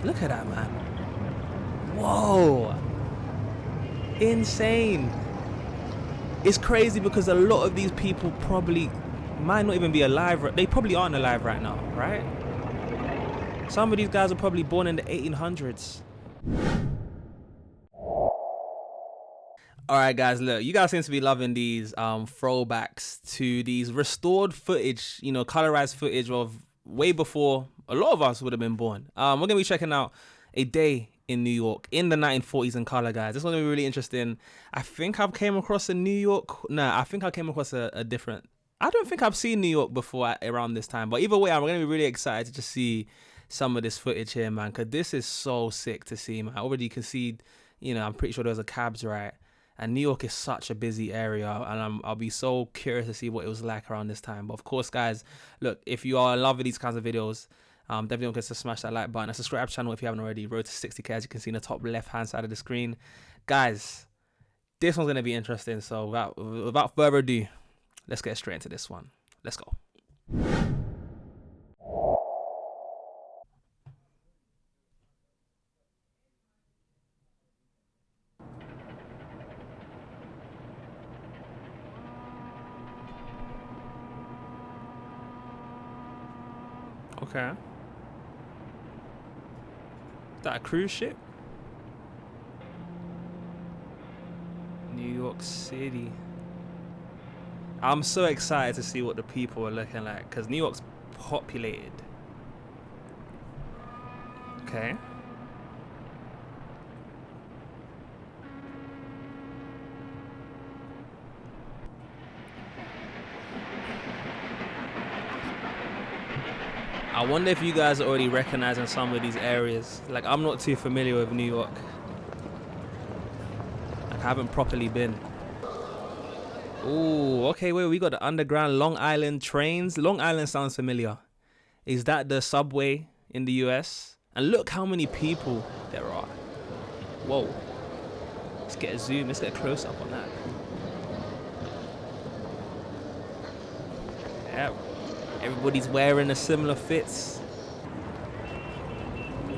Look at that, man. Whoa. Insane. It's crazy because a lot of these people probably might not even be alive. They probably aren't alive right now, right? Some of these guys are probably born in the 1800s. Alright guys, look, you guys seem to be loving these throwbacks to these restored footage, you know, colorized footage of way before a lot of us would have been born. We're going to be checking out A Day in New York in the 1940s in color, guys. This is going to be really interesting. I think I've came across a New York. I think I came across a different. I don't think I've seen New York before around this time. But either way, I'm going to be really excited to just see some of this footage here, man. Because this is so sick to see, man. Already you can see, you know, I'm pretty sure there was a cabs, right? And New York is such a busy area, and I'll be so curious to see what it was like around this time. But of course, guys, look, if you are in love with these kinds of videos, definitely don't forget to smash that like button and subscribe to the channel if you haven't already. Road to 60k, as you can see in the top left-hand side of the screen. Guys, this one's going to be interesting. So without further ado, let's get straight into this one. Let's go. Okay. Is that a cruise ship? New York City. I'm so excited to see what the people are looking like because New York's populated. Okay. I wonder if you guys are already recognizing some of these areas. Like, I'm not too familiar with New York. Like, I haven't properly been. Ooh, okay, wait, we got the underground Long Island trains. Long Island sounds familiar. Is that the subway in the US? And look how many people there are. Whoa. Let's get a zoom, let's get a close up on that. Yeah. Everybody's wearing a similar fits.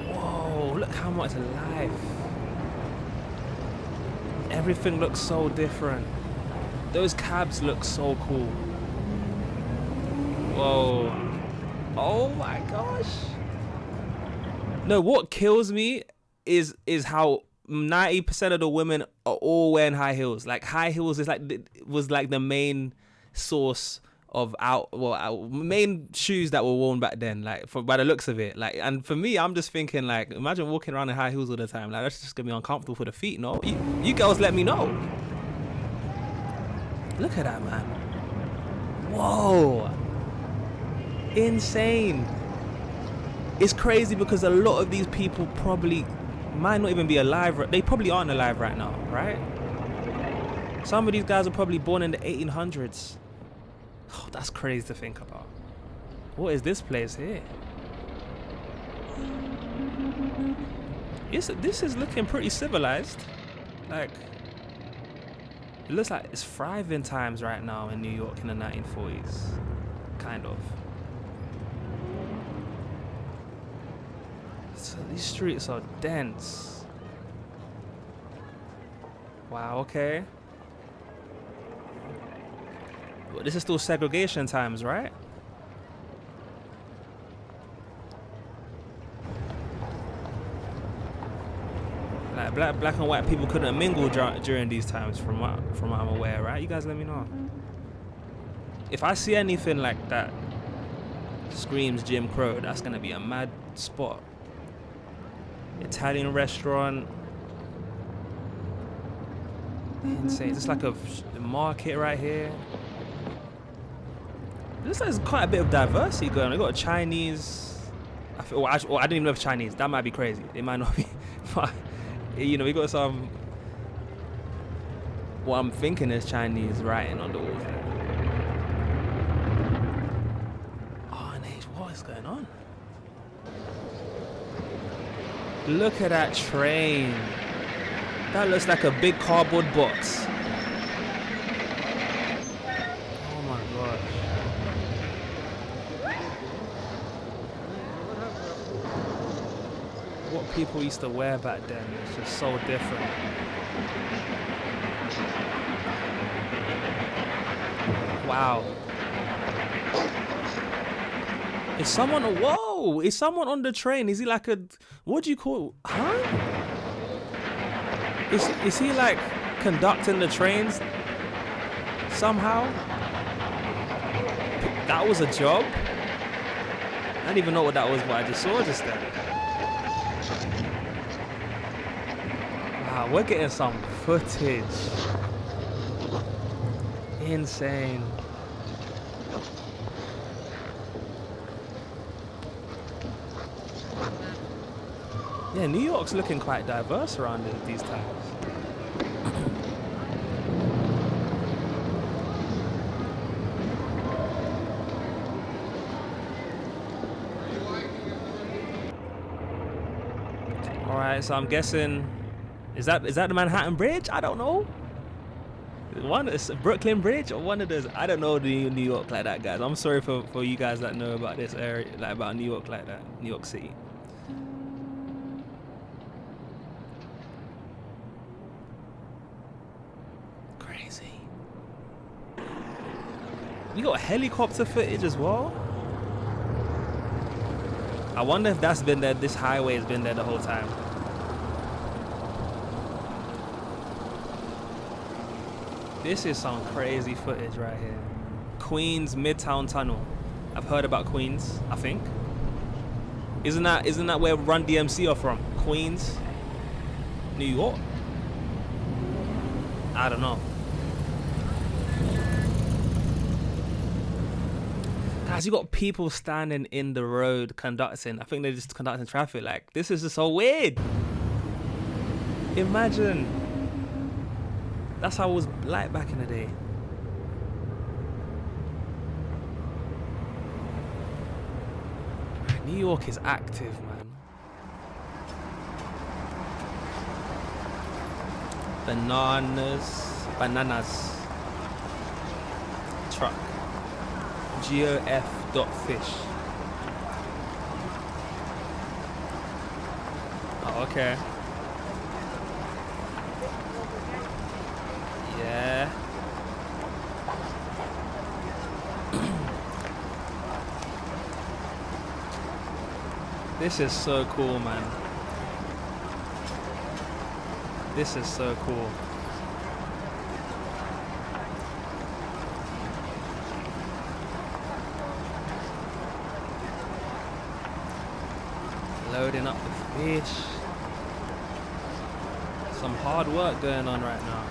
Whoa, look how much life. Everything looks so different. Those cabs look so cool. Whoa. Oh my gosh. No, what kills me is how 90% of the women are all wearing high heels. Like, high heels is was like the main source of main shoes that were worn back then, like by the looks of it. Like, and for me, I'm just thinking, like, imagine walking around in high heels all the time. Like, that's just gonna be uncomfortable for the feet. No, you girls let me know. Look at that, man. Whoa. Insane. It's crazy because a lot of these people probably might not even be alive. They probably aren't alive right now, right? Some of these guys are probably born in the 1800s. Oh, that's crazy to think about. What is this place here? This is looking pretty civilized. Like, it looks like it's thriving times right now in New York in the 1940s. Kind of. So these streets are dense. Wow, okay. But this is still segregation times, right? Like, black and white people couldn't mingle during these times, from what I'm aware, right? You guys let me know. If I see anything like that screams Jim Crow, that's gonna be a mad spot. Italian restaurant. Insane. It's like a market right here. Looks like there's quite a bit of diversity going on. We got a Chinese. I didn't even know if Chinese. That might be crazy. It might not be. But, you know, we got some. What I'm thinking is Chinese writing on the walls there. Oh, what is going on? Look at that train. That looks like a big cardboard box. Oh my gosh. what people used to wear back then is just so different. Wow. Is someone, whoa, is someone on the train? Is he like a, what do you call, huh? Is he like conducting the trains somehow? That was a job? I didn't even know what that was, but I just saw just then. Wow, we're getting some footage. Insane. Yeah, New York's looking quite diverse around these times. All right, so I'm guessing, is that the Manhattan Bridge? I don't know. One is Brooklyn Bridge or one of those. I don't know New York like that, guys. I'm sorry for you guys that know about this area, like about New York like that, New York City. Crazy. You got helicopter footage as well. I wonder if that's been there. This highway has been there the whole time. This is some crazy footage right here. Queens Midtown Tunnel. I've heard about Queens, I think. Isn't that where Run DMC are from? Queens, New York? I don't know. Guys, you got people standing in the road conducting. I think they're just conducting traffic. Like, this is just so weird. Imagine. That's how it was like back in the day. New York is active, man. Bananas. Truck. GOF.fish. Oh, okay. Yeah. This is so cool, man. This is so cool. Loading up the fish. Some hard work going on right now.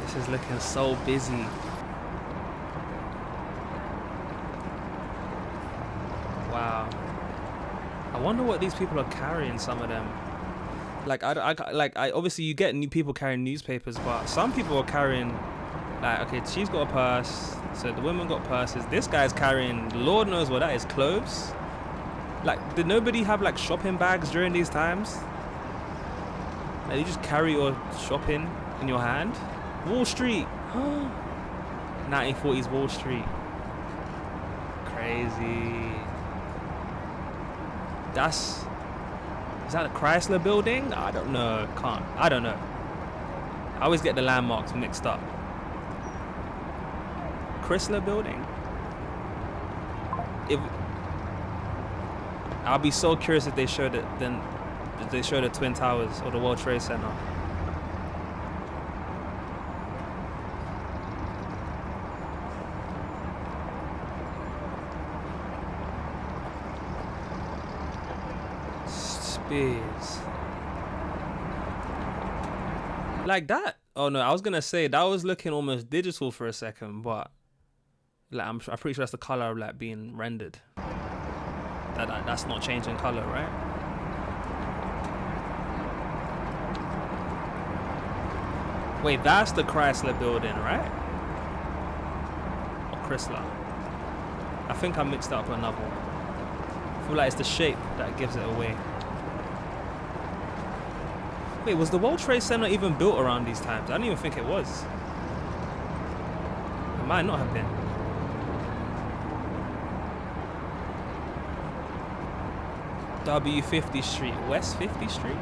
This is looking so busy. Wow. I wonder what these people are carrying, some of them. Like, I obviously you get new people carrying newspapers, but some people are carrying, like, okay, she's got a purse, so the women got purses. This guy's carrying, Lord knows what that is, clothes. Like, did nobody have like shopping bags during these times? Like, you just carry your shopping in your hand. Wall Street. 1940s Wall Street. Crazy. Is that a Chrysler building? I don't know. I don't know. I always get the landmarks mixed up. Chrysler building? I'll be so curious if they showed it, then if they show the Twin Towers or the World Trade Center. Like that. Oh no, I was gonna say that was looking almost digital for a second, but like I'm pretty sure that's the color of like being rendered. That's not changing color, right? Wait, that's the Chrysler building, right? Or Chrysler? I think I mixed up another one. I feel like it's the shape that gives it away. Wait, was the World Trade Center even built around these times? I don't even think it was. It might not have been. W50 Street, West 50 Street?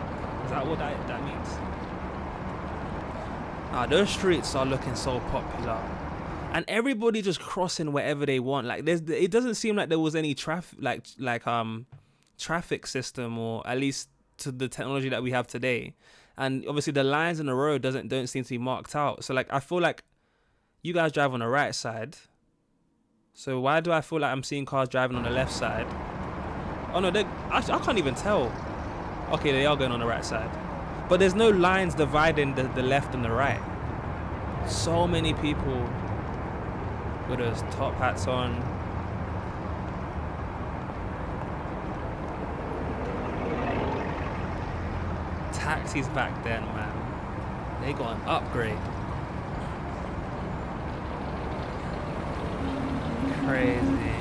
Is that what that means? Those streets are looking so popular. And everybody just crossing wherever they want. Like it doesn't seem like there was any traffic traffic system, or at least to the technology that we have today. And obviously the lines in the road don't seem to be marked out. So like I feel like you guys drive on the right side. So why do I feel like I'm seeing cars driving on the left side? Oh no, I can't even tell. Okay, they are going on the right side. But there's no lines dividing the left and the right. So many people with those top hats on. Taxis back then, man, they got an upgrade. Crazy.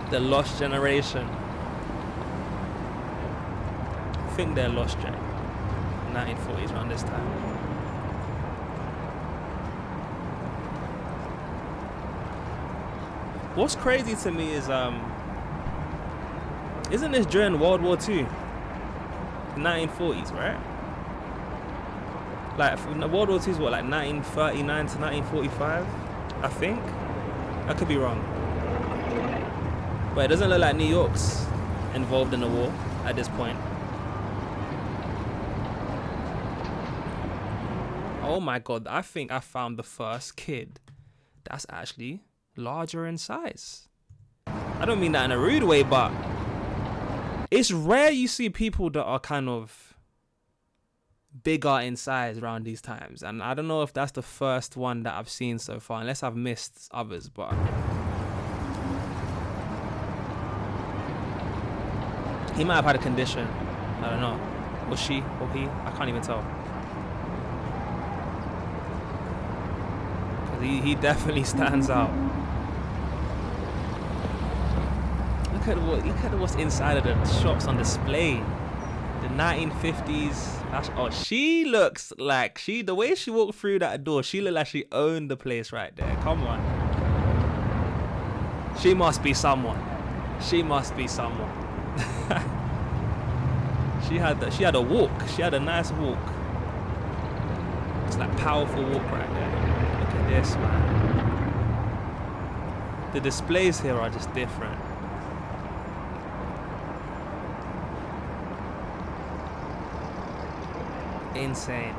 The lost generation. I think they're lost gen. 1940s around this time. What's crazy to me is isn't this during World War II? 1940s, right? Like World War II is what, like 1939 to 1945, I think. I could be wrong. But it doesn't look like New York's involved in the war at this point. Oh my God, I think I found the first kid that's actually larger in size. I don't mean that in a rude way, but it's rare you see people that are kind of bigger in size around these times. And I don't know if that's the first one that I've seen so far, unless I've missed others, but he might have had a condition. I don't know. Was she or he? I can't even tell. He definitely stands out. Look at what's inside of the shops on display. The 1950s. Oh, she looks like the way she walked through that door, she looked like she owned the place right there. Come on. She must be someone. She must be someone. She had a walk. She had a nice walk. It's like powerful walk right there. Look at this, man. The displays here are just different. Insane.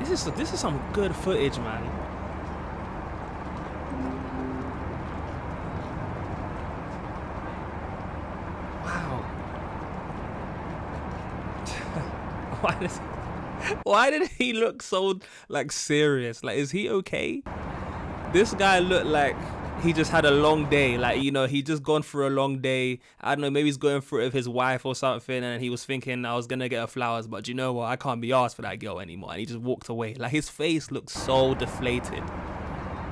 This is some good footage, man. Wow. Why did he look so like serious? Like, is he okay? This guy looked like he just had a long day. Like, you know, he just gone through a long day. I don't know, maybe he's going through it with his wife or something, and he was thinking, I was gonna get her flowers, but you know what, I can't be asked for that girl anymore. And he just walked away. Like, his face looks so deflated.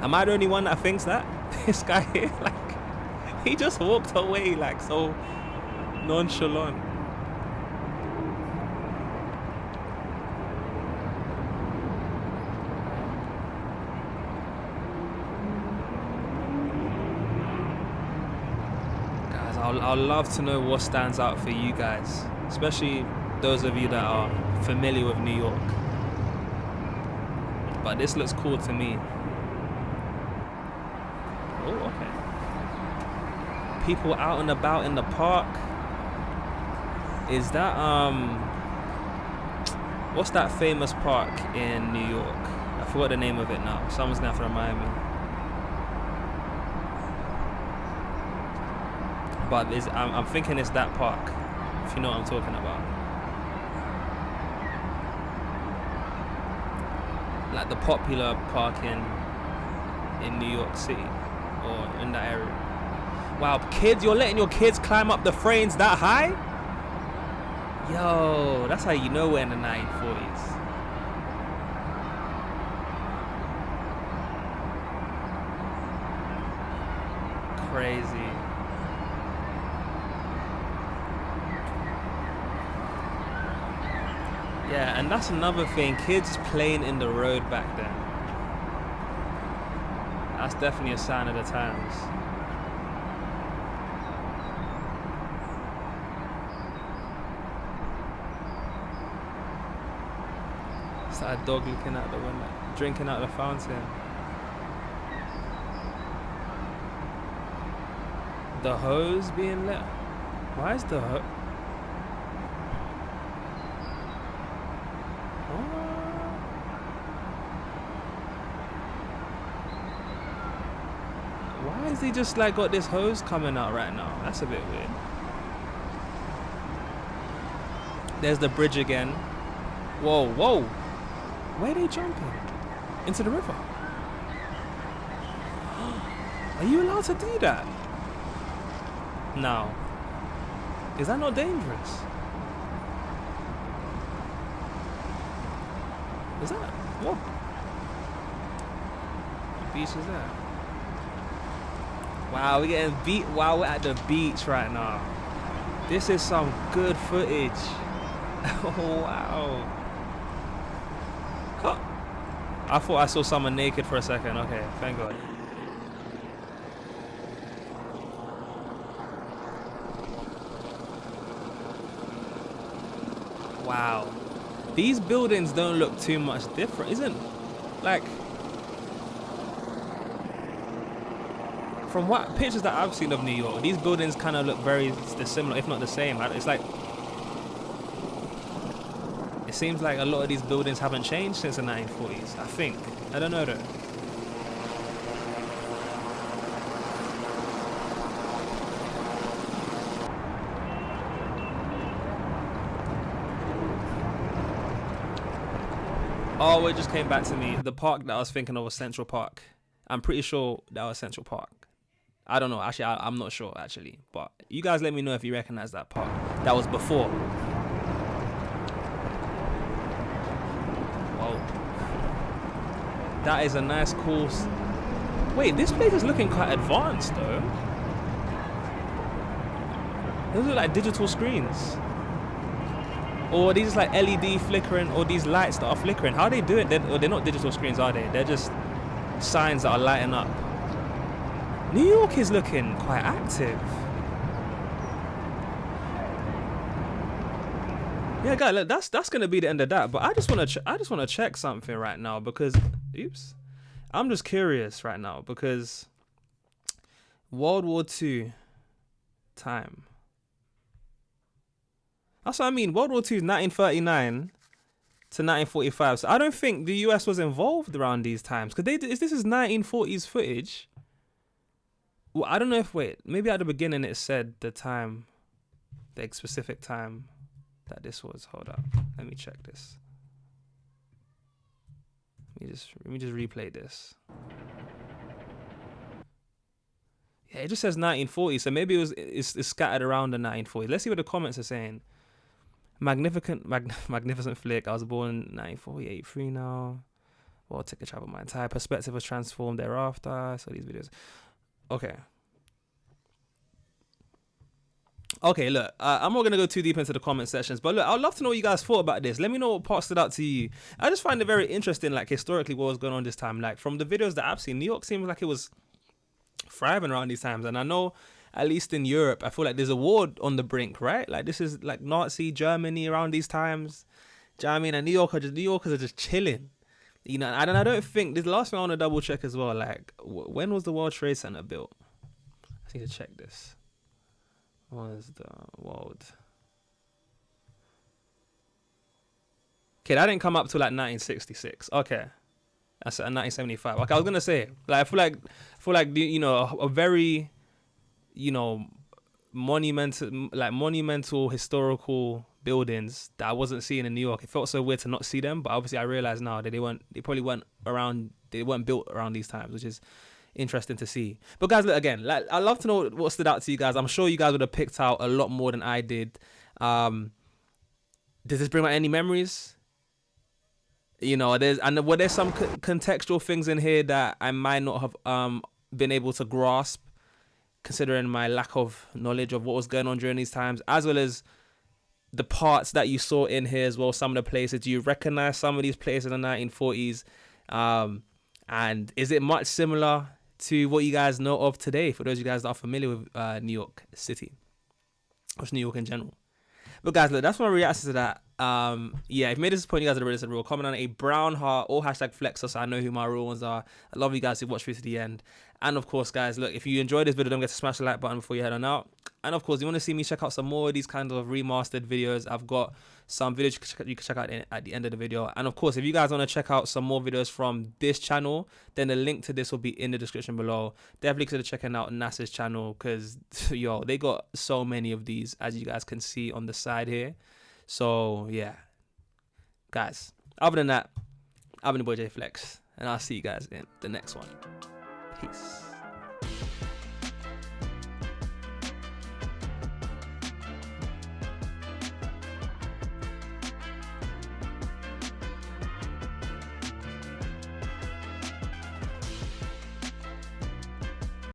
Am I the only one that thinks that? This guy here, like, he just walked away like so nonchalant. I'd love to know what stands out for you guys, especially those of you that are familiar with New York. But this looks cool to me. Oh, okay. People out and about in the park. Is that what's that famous park in New York? I forgot the name of it now. Someone's gonna have to remind me. But I'm thinking it's that park, if you know what I'm talking about. Like the popular park in New York City, or in that area. Wow, kids, you're letting your kids climb up the frames that high? Yo, that's how you know we're in the 1940s. crazy. Yeah, and that's another thing. Kids playing in the road back then. That's definitely a sign of the times. It's like a dog looking out the window, drinking out the fountain. The hose being lit. Why is the hose? Why is he just like got this hose coming out right now? That's a bit weird. There's the bridge again. Whoa, whoa. Where are they jumping? Into the river? Are you allowed to do that? No. Is that not dangerous? Is that? What beach is that? Wow, we're getting beat. Wow, we're at the beach right now. This is some good footage. Oh, wow. Huh. I thought I saw someone naked for a second. Okay, thank God. Wow. These buildings don't look too much different, isn't like from what pictures that I've seen of New York, these buildings kind of look very similar, if not the same. It's like it seems like a lot of these buildings haven't changed since the 1940s. I think. I don't know though. Oh, it just came back to me. The park that I was thinking of was Central Park. I'm pretty sure that was Central Park. I don't know. Actually, I'm not sure, actually. But you guys let me know if you recognize that park. That was before. Whoa. That is a nice course. Wait, this place is looking quite advanced, though. Those look like digital screens. Or these like LED flickering, or these lights that are flickering. How they do it? They're not digital screens, are they? They're just signs that are lighting up. New York is looking quite active. Yeah, guys, look, that's gonna be the end of that. But I just wanna check something right now because, oops, I'm just curious right now because World War II time. That's what I mean. World War II is 1939 to 1945. So I don't think the US was involved around these times. Because this is 1940s footage. Well, I don't know if, wait, maybe at the beginning it said the time, the specific time that this was. Hold up. Let me check this. Let me just replay this. Yeah, it just says 1940. So maybe it's scattered around the 1940s. Let's see what the comments are saying. Magnificent flick. I was born in 1948, free now. Well, take a travel. My entire perspective was transformed thereafter. So these videos. Okay, look, I'm not going to go too deep into the comment sections, but look, I'd love to know what you guys thought about this. Let me know what part stood out to you. I just find it very interesting, like, historically, what was going on this time. Like, from the videos that I've seen, New York seems like it was thriving around these times. And I know, at least in Europe, I feel like there's a war on the brink, right? Like, this is like Nazi Germany around these times. Do you know what I mean? And New Yorkers are just chilling. You know, and I don't think, this last thing I want to double check as well, like, when was the World Trade Center built? I need to check this. Was the world? Okay, that didn't come up till like 1966. Okay, that's 1975. Okay, I was gonna say, like, I feel like the, you know, a very, you know, monumental historical buildings that I wasn't seeing in New York. It felt so weird to not see them, but obviously I realize now that they probably weren't built around these times, which is interesting to see. But guys, look, again, like, I'd love to know what stood out to you guys. I'm sure you guys would have picked out a lot more than I did. Does this bring back any memories? You know, there's some contextual things in here that I might not have been able to grasp, considering my lack of knowledge of what was going on during these times, as well as the parts that you saw in here as well. Some of the places, do you recognize some of these places in the 1940s? And is it much similar to what you guys know of today, for those of you guys that are familiar with New York City, or just New York in general? But guys, look, that's my reaction to that. Yeah, if you made this point, you guys are the real. Comment on a brown heart or hashtag flexer so I know who my real ones are. I love you guys who watch through to the end. And of course, guys, look, if you enjoyed this video, don't forget to smash the like button before you head on out. And of course, you want to see me check out some more of these kinds of remastered videos, I've got some videos you can check out at the end of the video. And of course, if you guys want to check out some more videos from this channel, then the link to this will be in the description below. Definitely consider checking out NASA's channel, because yo, they got so many of these, as you guys can see on the side here. So yeah, guys, other than that, I've been the boy JayFlex, and I'll see you guys in the next one. Peace.